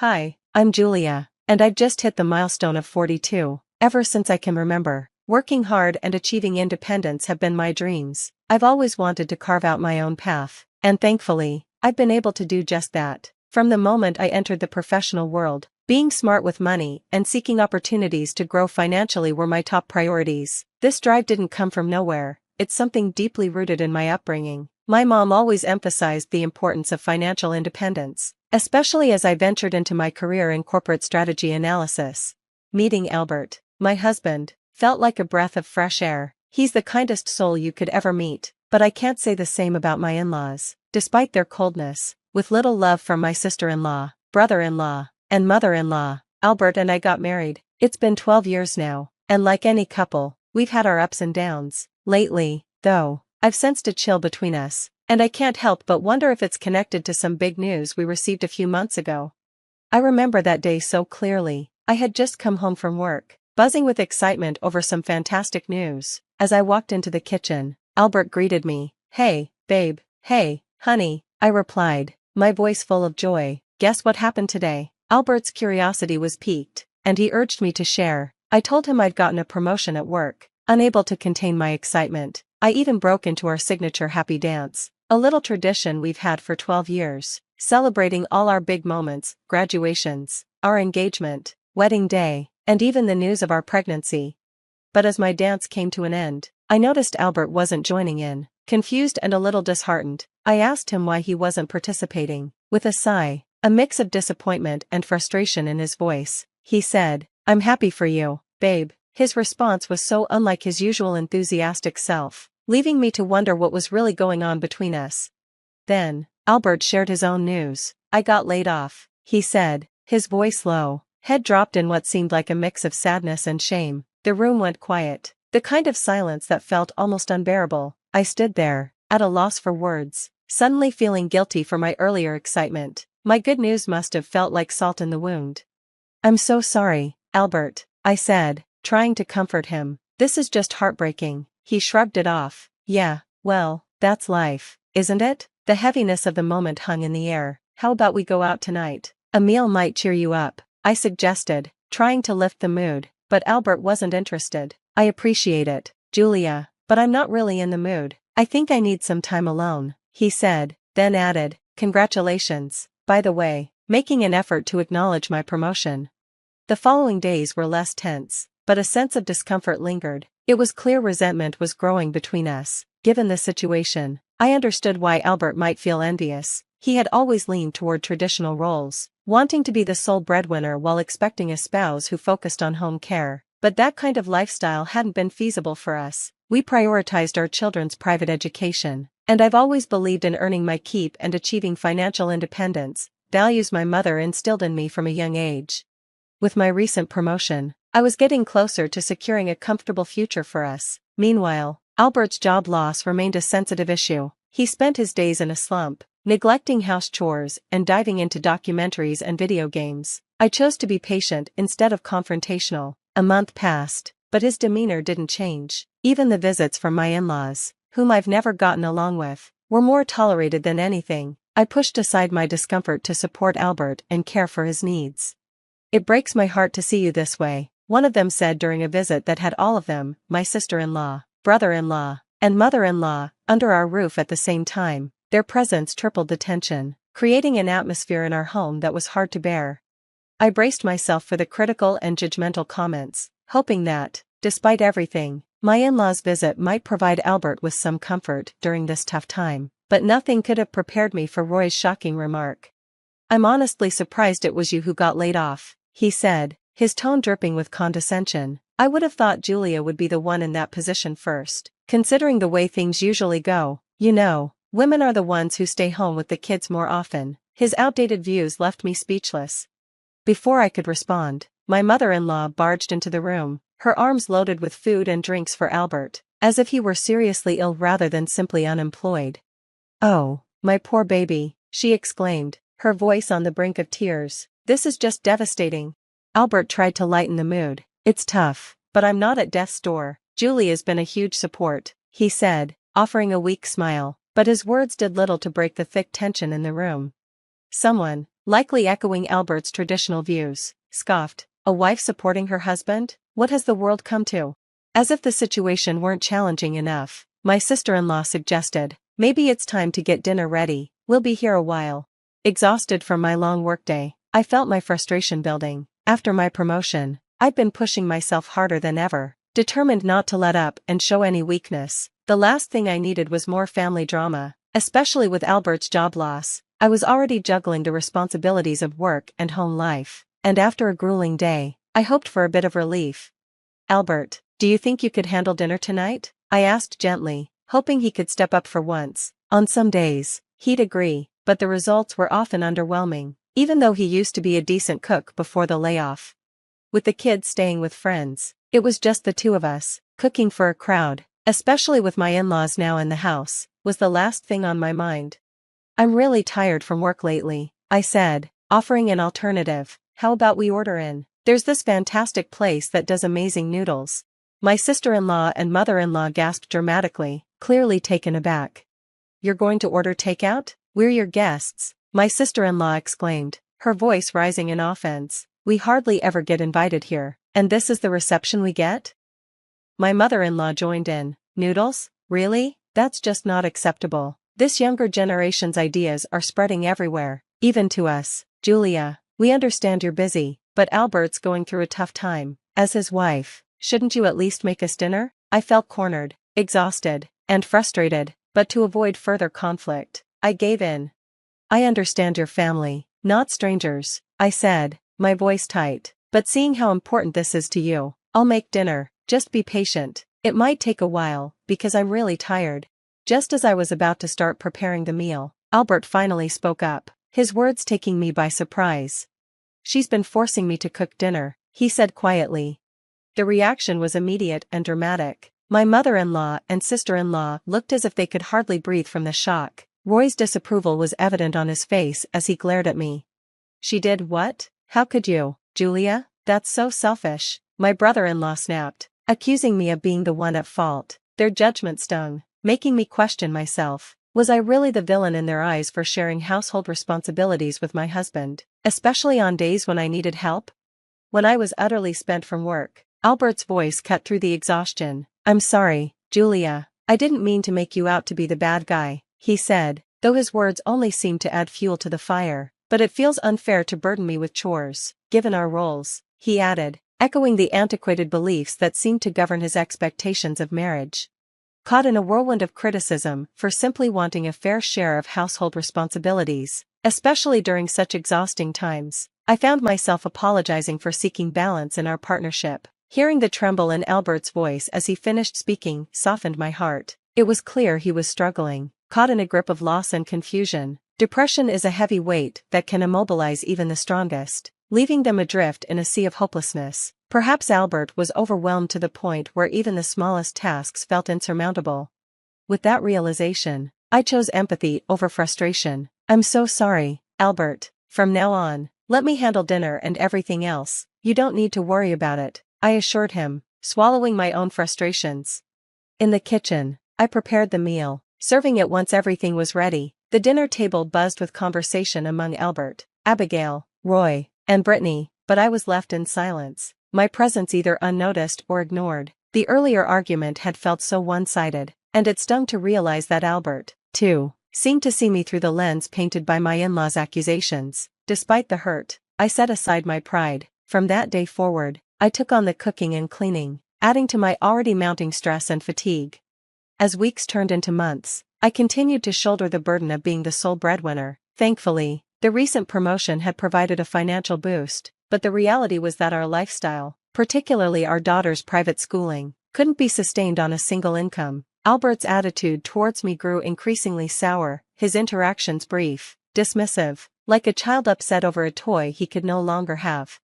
Hi, I'm Julia, and I've just hit the milestone of 42. Ever since I can remember, working hard and achieving independence have been my dreams. I've always wanted to carve out my own path, and thankfully, I've been able to do just that. From the moment I entered the professional world, being smart with money and seeking opportunities to grow financially were my top priorities. This drive didn't come from nowhere, it's something deeply rooted in my upbringing. My mom always emphasized the importance of financial independence, especially as I ventured into my career in corporate strategy analysis. Meeting Albert, my husband, felt like a breath of fresh air. He's the kindest soul you could ever meet, but I can't say the same about my in-laws. Despite their coldness, with little love from my sister-in-law, brother-in-law, and mother-in-law, Albert and I got married. It's been 12 years now, and like any couple, we've had our ups and downs. Lately, though, I've sensed a chill between us, and I can't help but wonder if it's connected to some big news we received a few months ago. I remember that day so clearly. I had just come home from work, buzzing with excitement over some fantastic news. As I walked into the kitchen, Albert greeted me. "Hey, babe." "Hey, honey," I replied, my voice full of joy. "Guess what happened today?" Albert's curiosity was piqued, and he urged me to share. I told him I'd gotten a promotion at work. Unable to contain my excitement, I even broke into our signature happy dance, a little tradition we've had for 12 years, celebrating all our big moments, graduations, our engagement, wedding day, and even the news of our pregnancy. But as my dance came to an end, I noticed Albert wasn't joining in. Confused and a little disheartened, I asked him why he wasn't participating. With a sigh, a mix of disappointment and frustration in his voice, he said, "I'm happy for you, babe." His response was so unlike his usual enthusiastic self, leaving me to wonder what was really going on between us. Then, Albert shared his own news. "I got laid off," he said, his voice low, head dropped in what seemed like a mix of sadness and shame. The room went quiet, the kind of silence that felt almost unbearable. I stood there, at a loss for words, suddenly feeling guilty for my earlier excitement. My good news must have felt like salt in the wound. "I'm so sorry, Albert," I said, trying to comfort him. "This is just heartbreaking." He shrugged it off. "Yeah, well, that's life, isn't it?" The heaviness of the moment hung in the air. "How about we go out tonight? A meal might cheer you up," I suggested, trying to lift the mood, but Albert wasn't interested. "I appreciate it, Julia, but I'm not really in the mood. I think I need some time alone," he said, then added, "Congratulations, by the way," making an effort to acknowledge my promotion. The following days were less tense, but a sense of discomfort lingered. It was clear resentment was growing between us. Given the situation, I understood why Albert might feel envious. He had always leaned toward traditional roles, wanting to be the sole breadwinner while expecting a spouse who focused on home care. But that kind of lifestyle hadn't been feasible for us. We prioritized our children's private education, and I've always believed in earning my keep and achieving financial independence, values my mother instilled in me from a young age. With my recent promotion, I was getting closer to securing a comfortable future for us. Meanwhile, Albert's job loss remained a sensitive issue. He spent his days in a slump, neglecting house chores and diving into documentaries and video games. I chose to be patient instead of confrontational. A month passed, but his demeanor didn't change. Even the visits from my in-laws, whom I've never gotten along with, were more tolerated than anything. I pushed aside my discomfort to support Albert and care for his needs. "It breaks my heart to see you this way," one of them said during a visit that had all of them, my sister-in-law, brother-in-law, and mother-in-law, under our roof at the same time. Their presence tripled the tension, creating an atmosphere in our home that was hard to bear. I braced myself for the critical and judgmental comments, hoping that, despite everything, my in-laws' visit might provide Albert with some comfort during this tough time. But nothing could have prepared me for Roy's shocking remark. "I'm honestly surprised it was you who got laid off," he said, his tone dripping with condescension. "I would have thought Julia would be the one in that position first, considering the way things usually go. You know, women are the ones who stay home with the kids more often." His outdated views left me speechless. Before I could respond, my mother-in-law barged into the room, her arms loaded with food and drinks for Albert, as if he were seriously ill rather than simply unemployed. "Oh, my poor baby," she exclaimed, her voice on the brink of tears. "This is just devastating." Albert tried to lighten the mood. "It's tough, but I'm not at death's door. Julia's been a huge support," he said, offering a weak smile, but his words did little to break the thick tension in the room. "Someone likely echoing Albert's traditional views, scoffed. A wife supporting her husband? What has the world come to? As if the situation weren't challenging enough, my sister-in-law suggested, maybe it's time to get dinner ready, we'll be here a while. Exhausted from my long workday, I felt my frustration building. After my promotion, I'd been pushing myself harder than ever, determined not to let up and show any weakness. The last thing I needed was more family drama, especially with Albert's job loss. I was already juggling the responsibilities of work and home life, and after a grueling day, I hoped for a bit of relief. Albert, do you think you could handle dinner tonight? I asked gently, hoping he could step up for once. On some days, he'd agree, but the results were often underwhelming, even though he used to be a decent cook before the layoff. With the kids staying with friends, it was just the two of us, cooking for a crowd, especially with my in-laws now in the house, was the last thing on my mind. I'm really tired from work lately, I said, offering an alternative. How about we order in? There's this fantastic place that does amazing noodles. My sister-in-law and mother-in-law gasped dramatically, clearly taken aback. You're going to order takeout? We're your guests, my sister-in-law exclaimed, her voice rising in offense. We hardly ever get invited here, and this is the reception we get? My mother-in-law joined in. Noodles? Really? That's just not acceptable. This younger generation's ideas are spreading everywhere, even to us. Julia, we understand you're busy, but Albert's going through a tough time. As his wife, shouldn't you at least make us dinner? I felt cornered, exhausted, and frustrated, but to avoid further conflict, I gave in. I understand your family, not strangers, I said, my voice tight, but seeing how important this is to you, I'll make dinner, just be patient. It might take a while, because I'm really tired. Just as I was about to start preparing the meal, Albert finally spoke up, his words taking me by surprise. She's been forcing me to cook dinner, he said quietly. The reaction was immediate and dramatic. My mother-in-law and sister-in-law looked as if they could hardly breathe from the shock. Roy's disapproval was evident on his face as he glared at me. She did what? How could you, Julia? That's so selfish, my brother-in-law snapped, accusing me of being the one at fault. Their judgment stung, making me question myself. Was I really the villain in their eyes for sharing household responsibilities with my husband, especially on days when I needed help? When I was utterly spent from work, Albert's voice cut through the exhaustion. I'm sorry, Julia, I didn't mean to make you out to be the bad guy, he said, though his words only seemed to add fuel to the fire. But it feels unfair to burden me with chores, given our roles, he added, echoing the antiquated beliefs that seemed to govern his expectations of marriage. Caught in a whirlwind of criticism for simply wanting a fair share of household responsibilities, especially during such exhausting times, I found myself apologizing for seeking balance in our partnership. Hearing the tremble in Albert's voice as he finished speaking softened my heart. It was clear he was struggling, caught in a grip of loss and confusion. Depression is a heavy weight that can immobilize even the strongest, leaving them adrift in a sea of hopelessness. Perhaps Albert was overwhelmed to the point where even the smallest tasks felt insurmountable. With that realization, I chose empathy over frustration. I'm so sorry, Albert. From now on, let me handle dinner and everything else. You don't need to worry about it, I assured him, swallowing my own frustrations. In the kitchen, I prepared the meal, serving it once everything was ready. The dinner table buzzed with conversation among Albert, Abigail, Roy, and Brittany, but I was left in silence, my presence either unnoticed or ignored. The earlier argument had felt so one-sided, and it stung to realize that Albert, too, seemed to see me through the lens painted by my in-laws' accusations. Despite the hurt, I set aside my pride. From that day forward, I took on the cooking and cleaning, adding to my already mounting stress and fatigue. As weeks turned into months, I continued to shoulder the burden of being the sole breadwinner. Thankfully, the recent promotion had provided a financial boost, but the reality was that our lifestyle, particularly our daughter's private schooling, couldn't be sustained on a single income. Albert's attitude towards me grew increasingly sour, his interactions brief, dismissive, like a child upset over a toy he could no longer have.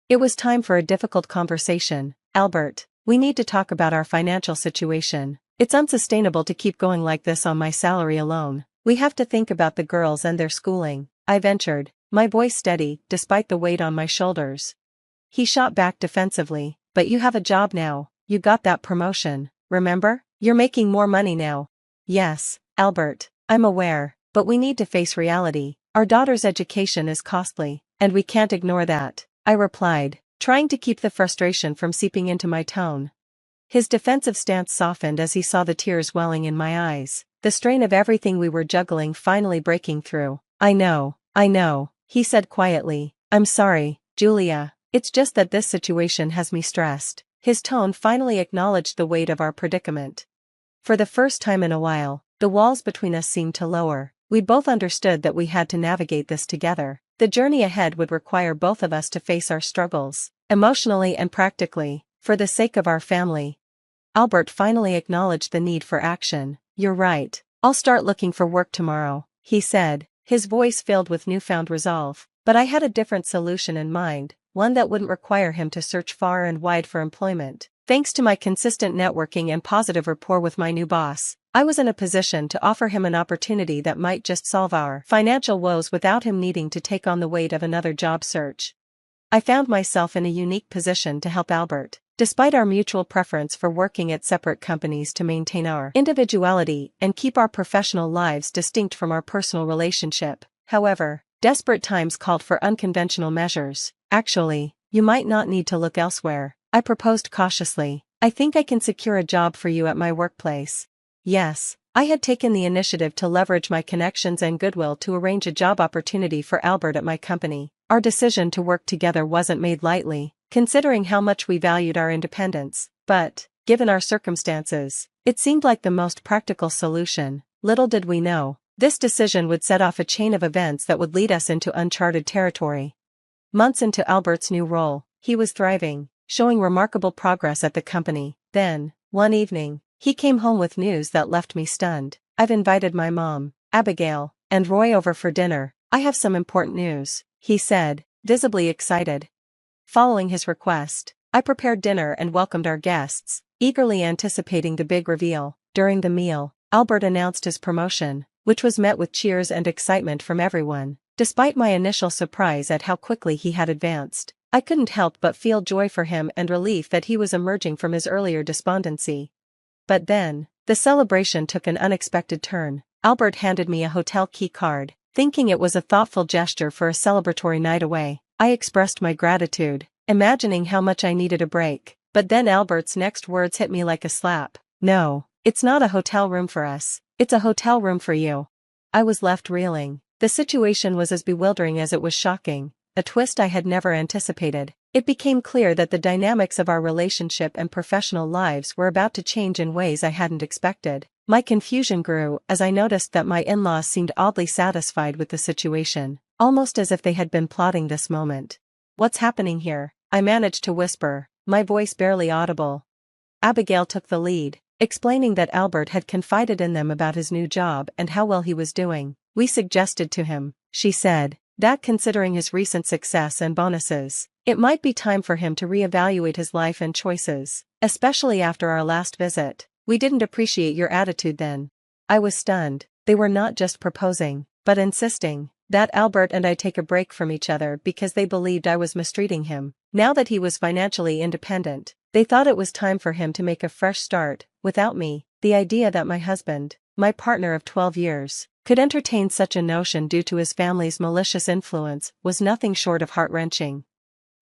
It was time for a difficult conversation. Albert, we need to talk about our financial situation. It's unsustainable to keep going like this on my salary alone. We have to think about the girls and their schooling, I ventured, my voice steady despite the weight on my shoulders. He shot back defensively, but you have a job now, you got that promotion, remember? You're making more money now. Yes, Albert, I'm aware, but we need to face reality. Our daughter's education is costly, and we can't ignore that, I replied, trying to keep the frustration from seeping into my tone. His defensive stance softened as he saw the tears welling in my eyes, the strain of everything we were juggling finally breaking through. I know, he said quietly. I'm sorry, Julia. It's just that this situation has me stressed. His tone finally acknowledged the weight of our predicament. For the first time in a while, the walls between us seemed to lower. We both understood that we had to navigate this together. The journey ahead would require both of us to face our struggles, emotionally and practically, for the sake of our family. Albert finally acknowledged the need for action. You're right. I'll start looking for work tomorrow, he said, his voice filled with newfound resolve. But I had a different solution in mind, one that wouldn't require him to search far and wide for employment. Thanks to my consistent networking and positive rapport with my new boss, I was in a position to offer him an opportunity that might just solve our financial woes without him needing to take on the weight of another job search. I found myself in a unique position to help Albert, despite our mutual preference for working at separate companies to maintain our individuality and keep our professional lives distinct from our personal relationship. However, desperate times called for unconventional measures. Actually, you might not need to look elsewhere, I proposed cautiously. I think I can secure a job for you at my workplace. Yes, I had taken the initiative to leverage my connections and goodwill to arrange a job opportunity for Albert at my company. Our decision to work together wasn't made lightly, considering how much we valued our independence, but, given our circumstances, it seemed like the most practical solution. Little did we know, this decision would set off a chain of events that would lead us into uncharted territory. Months into Albert's new role, he was thriving, showing remarkable progress at the company. Then, one evening, he came home with news that left me stunned. I've invited my mom, Abigail, and Roy over for dinner. I have some important news, he said, visibly excited. Following his request, I prepared dinner and welcomed our guests, eagerly anticipating the big reveal. During the meal, Albert announced his promotion, which was met with cheers and excitement from everyone. Despite my initial surprise at how quickly he had advanced, I couldn't help but feel joy for him and relief that he was emerging from his earlier despondency. But then, the celebration took an unexpected turn. Albert handed me a hotel key card, thinking it was a thoughtful gesture for a celebratory night away. I expressed my gratitude, imagining how much I needed a break. But then Albert's next words hit me like a slap. No, it's not a hotel room for us, it's a hotel room for you. I was left reeling. The situation was as bewildering as it was shocking, a twist I had never anticipated. It became clear that the dynamics of our relationship and professional lives were about to change in ways I hadn't expected. My confusion grew as I noticed that my in-laws seemed oddly satisfied with the situation, almost as if they had been plotting this moment. What's happening here? I managed to whisper, my voice barely audible. Abigail took the lead, explaining that Albert had confided in them about his new job and how well he was doing. We suggested to him, she said, that considering his recent success and bonuses, it might be time for him to reevaluate his life and choices, especially after our last visit. We didn't appreciate your attitude then. I was stunned. They were not just proposing, but insisting that Albert and I take a break from each other because they believed I was mistreating him. Now that he was financially independent, they thought it was time for him to make a fresh start, without me. The idea that my husband, my partner of 12 years, could entertain such a notion due to his family's malicious influence was nothing short of heart-wrenching.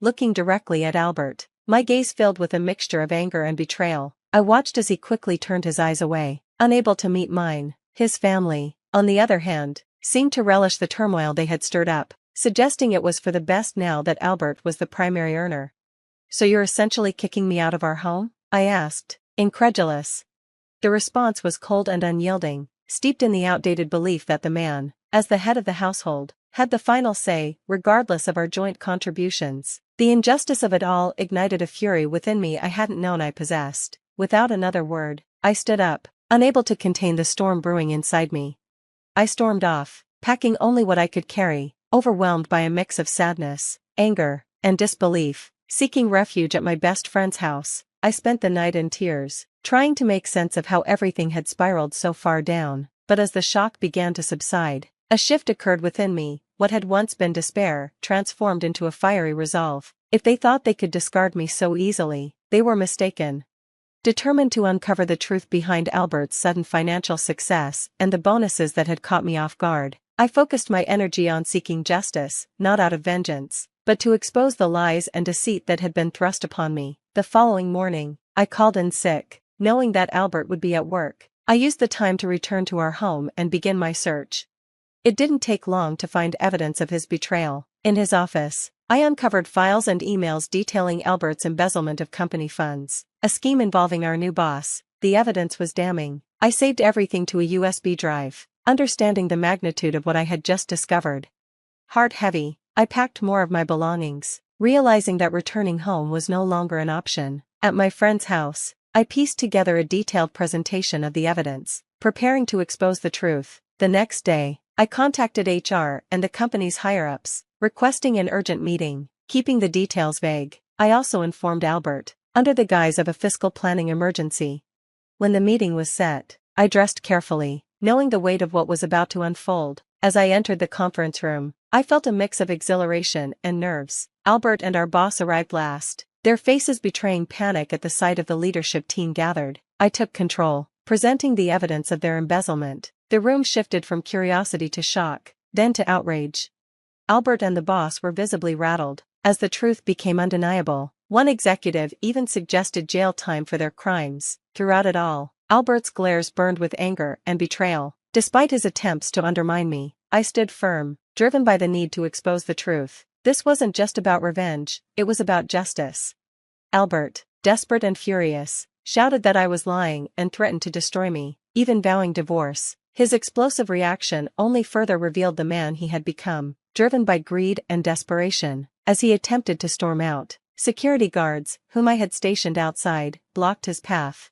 Looking directly at Albert, my gaze filled with a mixture of anger and betrayal. I watched as he quickly turned his eyes away, unable to meet mine. His family, on the other hand, seemed to relish the turmoil they had stirred up, suggesting it was for the best now that Albert was the primary earner. So you're essentially kicking me out of our home? I asked, incredulous. The response was cold and unyielding, steeped in the outdated belief that the man, as the head of the household, had the final say, regardless of our joint contributions. The injustice of it all ignited a fury within me I hadn't known I possessed. Without another word, I stood up, unable to contain the storm brewing inside me. I stormed off, packing only what I could carry, overwhelmed by a mix of sadness, anger, and disbelief. Seeking refuge at my best friend's house, I spent the night in tears, trying to make sense of how everything had spiraled so far down. But as the shock began to subside, a shift occurred within me. What had once been despair transformed into a fiery resolve. If they thought they could discard me so easily, they were mistaken. Determined to uncover the truth behind Albert's sudden financial success and the bonuses that had caught me off guard, I focused my energy on seeking justice, not out of vengeance, but to expose the lies and deceit that had been thrust upon me. The following morning, I called in sick, knowing that Albert would be at work. I used the time to return to our home and begin my search. It didn't take long to find evidence of his betrayal. In his office, I uncovered files and emails detailing Albert's embezzlement of company funds, a scheme involving our new boss. The evidence was damning. I saved everything to a USB drive, understanding the magnitude of what I had just discovered. Heart heavy, I packed more of my belongings, realizing that returning home was no longer an option. At my friend's house, I pieced together a detailed presentation of the evidence, preparing to expose the truth. The next day, I contacted HR and the company's higher-ups, requesting an urgent meeting, keeping the details vague. I also informed Albert, under the guise of a fiscal planning emergency. When the meeting was set, I dressed carefully, knowing the weight of what was about to unfold. As I entered the conference room, I felt a mix of exhilaration and nerves. Albert and our boss arrived last, their faces betraying panic at the sight of the leadership team gathered. I took control, presenting the evidence of their embezzlement. The room shifted from curiosity to shock, then to outrage. Albert and the boss were visibly rattled. As the truth became undeniable, one executive even suggested jail time for their crimes. Throughout it all, Albert's glares burned with anger and betrayal. Despite his attempts to undermine me, I stood firm, driven by the need to expose the truth. This wasn't just about revenge, it was about justice. Albert, desperate and furious, shouted that I was lying and threatened to destroy me, even vowing divorce. His explosive reaction only further revealed the man he had become, driven by greed and desperation. As he attempted to storm out, security guards, whom I had stationed outside, blocked his path.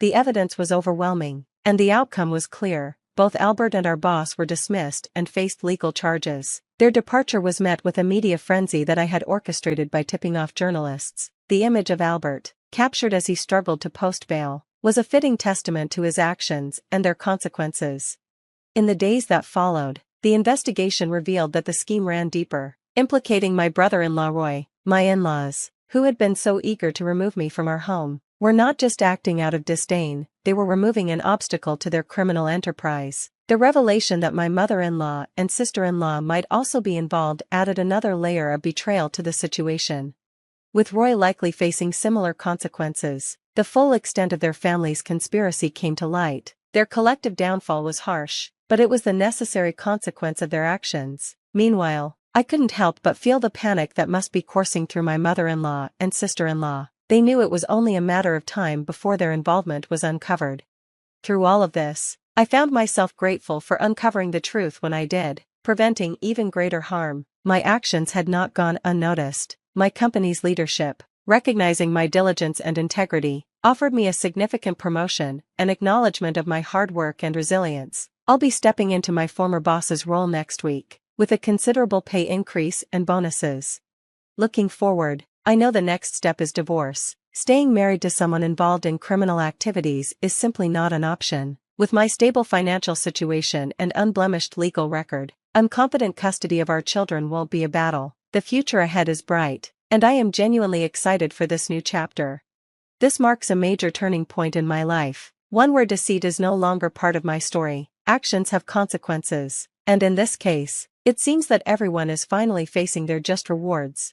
The evidence was overwhelming, and the outcome was clear. Both Albert and our boss were dismissed and faced legal charges. Their departure was met with a media frenzy that I had orchestrated by tipping off journalists. The image of Albert, captured as he struggled to post bail, was a fitting testament to his actions and their consequences. In the days that followed, the investigation revealed that the scheme ran deeper, implicating my brother-in-law Roy. My in-laws, who had been so eager to remove me from our home, were not just acting out of disdain, they were removing an obstacle to their criminal enterprise. The revelation that my mother-in-law and sister-in-law might also be involved added another layer of betrayal to the situation. With Roy likely facing similar consequences, the full extent of their family's conspiracy came to light. Their collective downfall was harsh, but it was the necessary consequence of their actions. Meanwhile, I couldn't help but feel the panic that must be coursing through my mother-in-law and sister-in-law. They knew it was only a matter of time before their involvement was uncovered. Through all of this, I found myself grateful for uncovering the truth when I did, preventing even greater harm. My actions had not gone unnoticed. My company's leadership, recognizing my diligence and integrity, offered me a significant promotion, an acknowledgement of my hard work and resilience. I'll be stepping into my former boss's role next week, with a considerable pay increase and bonuses. Looking forward, I know the next step is divorce. Staying married to someone involved in criminal activities is simply not an option. With my stable financial situation and unblemished legal record, I'm confident custody of our children won't be a battle. The future ahead is bright, and I am genuinely excited for this new chapter. This marks a major turning point in my life, one where deceit is no longer part of my story. Actions have consequences, and in this case, it seems that everyone is finally facing their just rewards.